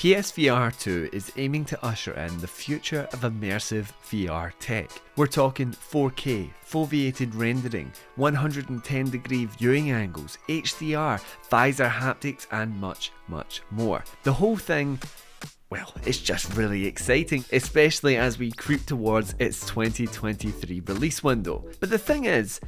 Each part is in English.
PSVR2 is aiming to usher in the future of immersive VR tech. We're talking 4K, foveated rendering, 110 degree viewing angles, HDR, visor haptics and much more. The whole thing, well, it's just really exciting, especially as we creep towards its 2023 release window. But the thing is,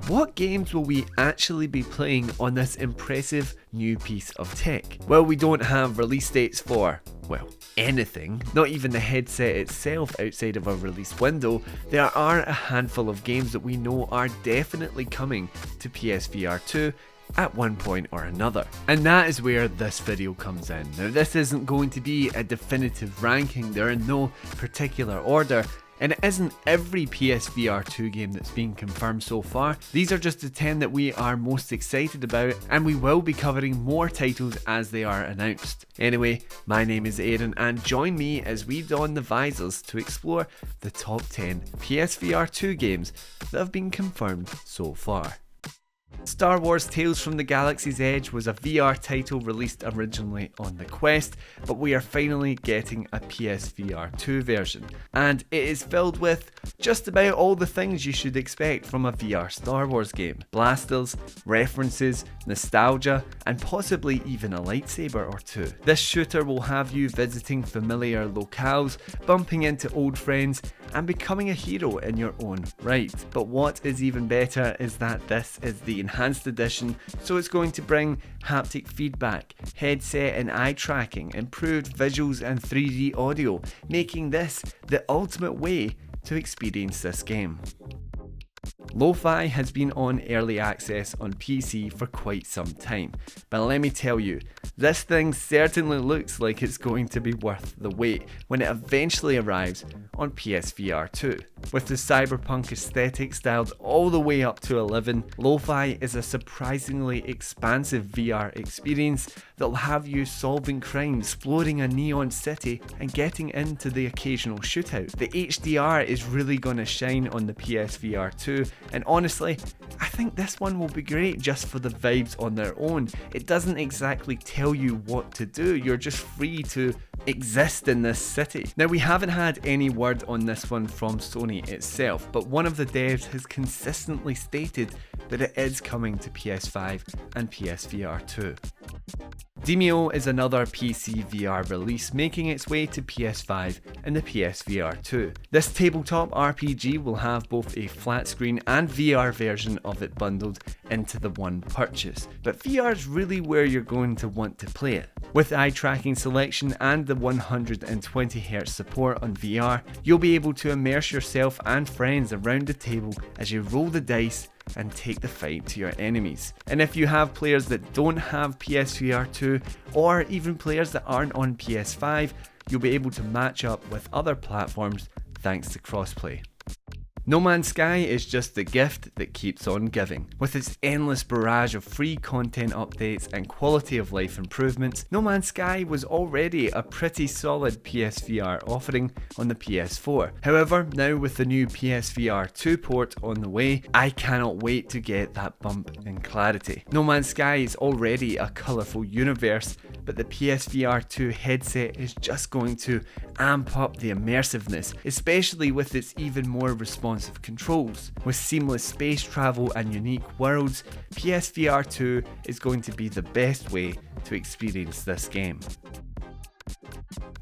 what games will we actually be playing on this impressive new piece of tech? Well, we don't have release dates for, well, anything, not even the headset itself outside of a release window. There are a handful of games that we know are definitely coming to PSVR2 at one point or another. And that is where this video comes in. Now, this isn't going to be a definitive ranking, they're in no particular order. And it isn't every PSVR2 game that's been confirmed so far. These are just the 10 that we are most excited about, and we will be covering more titles as they are announced. Anyway, my name is Aaron, and join me as we don the visors to explore the top 10 PSVR2 games that have been confirmed so far. Star Wars Tales from the Galaxy's Edge was a VR title released originally on the Quest, but we are finally getting a PSVR2 version, and it is filled with just about all the things you should expect from a VR Star Wars game. Blasters, references, nostalgia, and possibly even a lightsaber or two. This shooter will have you visiting familiar locales, bumping into old friends, and becoming a hero in your own right. But what is even better is that this is the enhanced edition, so it's going to bring haptic feedback, headset and eye tracking, improved visuals and 3D audio, making this the ultimate way to experience this game. LoFi has been on early access on PC for quite some time, but let me tell you, this thing certainly looks like it's going to be worth the wait when it eventually arrives on PSVR2. With the cyberpunk aesthetic styled all the way up to 11, LoFi is a surprisingly expansive VR experience that'll have you solving crimes, exploring a neon city, and getting into the occasional shootout. The HDR is really going to shine on the PSVR2, and honestly, I think this one will be great just for the vibes on their own. It doesn't exactly tell you what to do, you're just free to exist in this city. Now, we haven't had any word on this one from Sony itself, but one of the devs has consistently stated that it is coming to PS5 and PSVR2. Dimio is another PC VR release making its way to PS5 and the PSVR2. This tabletop RPG will have both a flat screen and VR version of it bundled into the one purchase, but VR is really where you're going to want to play it. With eye tracking selection and the 120Hz support on VR, you'll be able to immerse yourself and friends around the table as you roll the dice and take the fight to your enemies. And if you have players that don't have PSVR2 or even players that aren't on PS5, you'll be able to match up with other platforms thanks to crossplay. No Man's Sky is just the gift that keeps on giving. With its endless barrage of free content updates and quality of life improvements, No Man's Sky was already a pretty solid PSVR offering on the PS4. However, now with the new PSVR2 port on the way, I cannot wait to get that bump in clarity. No Man's Sky is already a colourful universe, but the PSVR2 headset is just going to amp up the immersiveness, especially with its even more responsive controls. With seamless space travel and unique worlds, PSVR2 is going to be the best way to experience this game.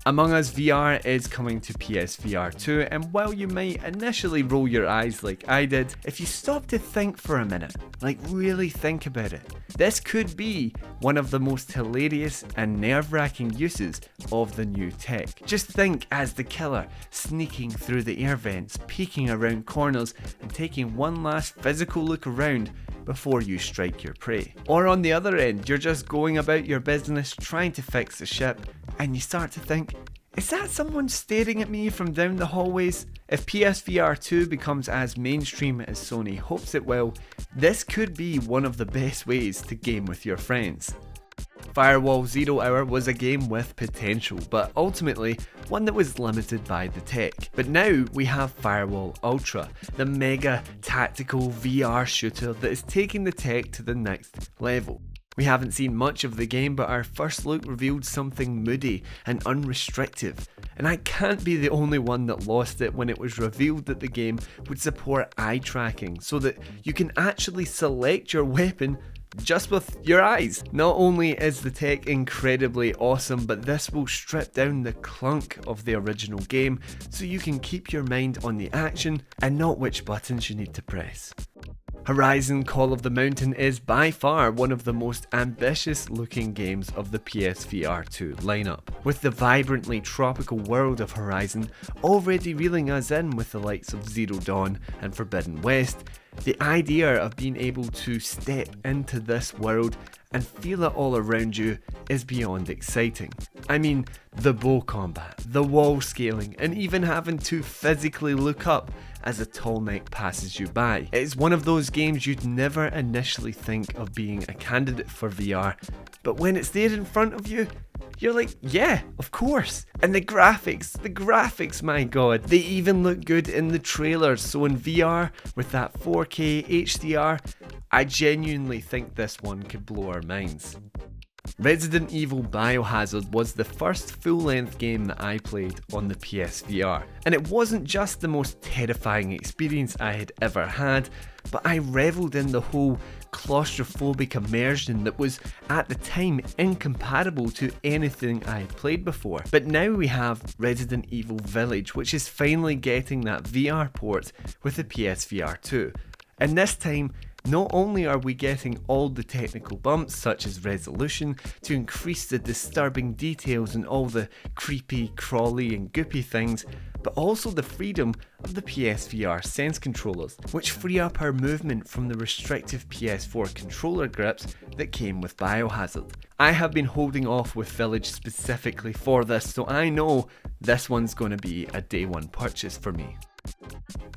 Among Us VR is coming to PSVR2, and while you might initially roll your eyes like I did, if you stop to think for a minute, like really think about it, this could be one of the most hilarious and nerve-wracking uses of the new tech. Just think as the killer sneaking through the air vents, peeking around corners and taking one last physical look around before you strike your prey. Or on the other end, you're just going about your business trying to fix the ship, and you start to think, is that someone staring at me from down the hallways? If PSVR2 becomes as mainstream as Sony hopes it will, this could be one of the best ways to game with your friends. Firewall 0 Hour was a game with potential, but ultimately one that was limited by the tech. But now we have Firewall Ultra, the mega tactical VR shooter that is taking the tech to the next level. We haven't seen much of the game, but our first look revealed something moody and unrestricted. And I can't be the only one that lost it when it was revealed that the game would support eye tracking, so that you can actually select your weapon just with your eyes. Not only is the tech incredibly awesome, but this will strip down the clunk of the original game, so you can keep your mind on the action and not which buttons you need to press. Horizon Call of the Mountain is by far one of the most ambitious looking games of the PSVR2 lineup, with the vibrantly tropical world of Horizon already reeling us in with the likes of Zero Dawn and Forbidden West. The idea of being able to step into this world and feel it all around you is beyond exciting. I mean, the bow combat, the wall scaling, and even having to physically look up as a tall neck passes you by. It's one of those games you'd never initially think of being a candidate for VR, but when it's there in front of you, you're like, yeah, of course. And the graphics, my god, they even look good in the trailers. So in VR, with that 4K HDR, I genuinely think this one could blow our minds. Resident Evil Biohazard was the first full-length game that I played on the PSVR, and it wasn't just the most terrifying experience I had ever had, but I revelled in the whole claustrophobic immersion that was at the time incompatible to anything I had played before. But now we have Resident Evil Village, which is finally getting that VR port with the PSVR2, and this time not only are we getting all the technical bumps such as resolution to increase the disturbing details and all the creepy, crawly and goopy things, but also the freedom of the PSVR Sense controllers, which free up our movement from the restrictive PS4 controller grips that came with Biohazard. I have been holding off with Village specifically for this, so I know this one's going to be a day one purchase for me.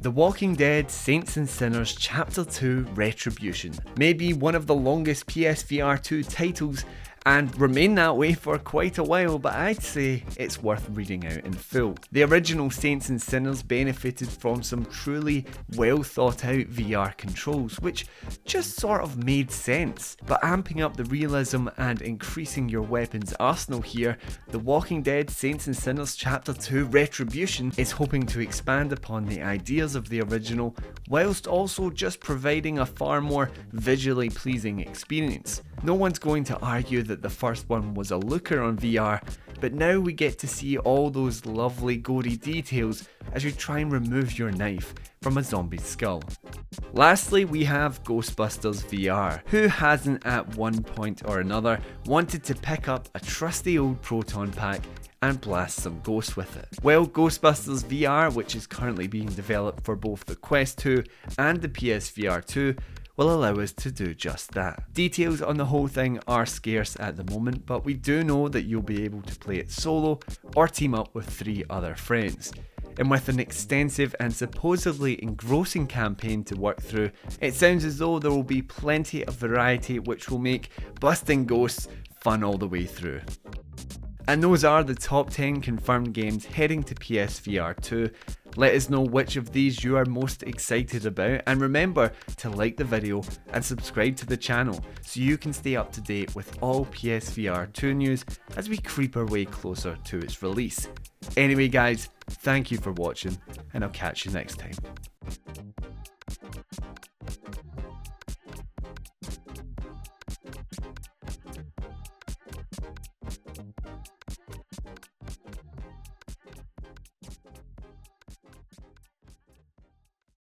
The Walking Dead Saints and Sinners Chapter 2 Retribution may be one of the longest PSVR2 titles and remain that way for quite a while, but I'd say it's worth reading out in full. The original Saints and Sinners benefited from some truly well thought out VR controls, which just sort of made sense. But amping up the realism and increasing your weapon's arsenal here, The Walking Dead Saints and Sinners Chapter 2 Retribution is hoping to expand upon the ideas of the original, whilst also just providing a far more visually pleasing experience. No one's going to argue that the first one was a looker on VR, but now we get to see all those lovely gory details as you try and remove your knife from a zombie's skull. Lastly, we have Ghostbusters VR. Who hasn't at one point or another wanted to pick up a trusty old proton pack and blast some ghosts with it? Well, Ghostbusters VR, which is currently being developed for both the Quest 2 and the PSVR 2, will allow us to do just that. Details on the whole thing are scarce at the moment, but we do know that you'll be able to play it solo or team up with 3 other friends. And with an extensive and supposedly engrossing campaign to work through, it sounds as though there will be plenty of variety which will make busting ghosts fun all the way through. And those are the top 10 confirmed games heading to PSVR 2. Let us know which of these you are most excited about, and remember to like the video and subscribe to the channel so you can stay up to date with all PSVR 2 news as we creep our way closer to its release. Anyway guys, thank you for watching, and I'll catch you next time.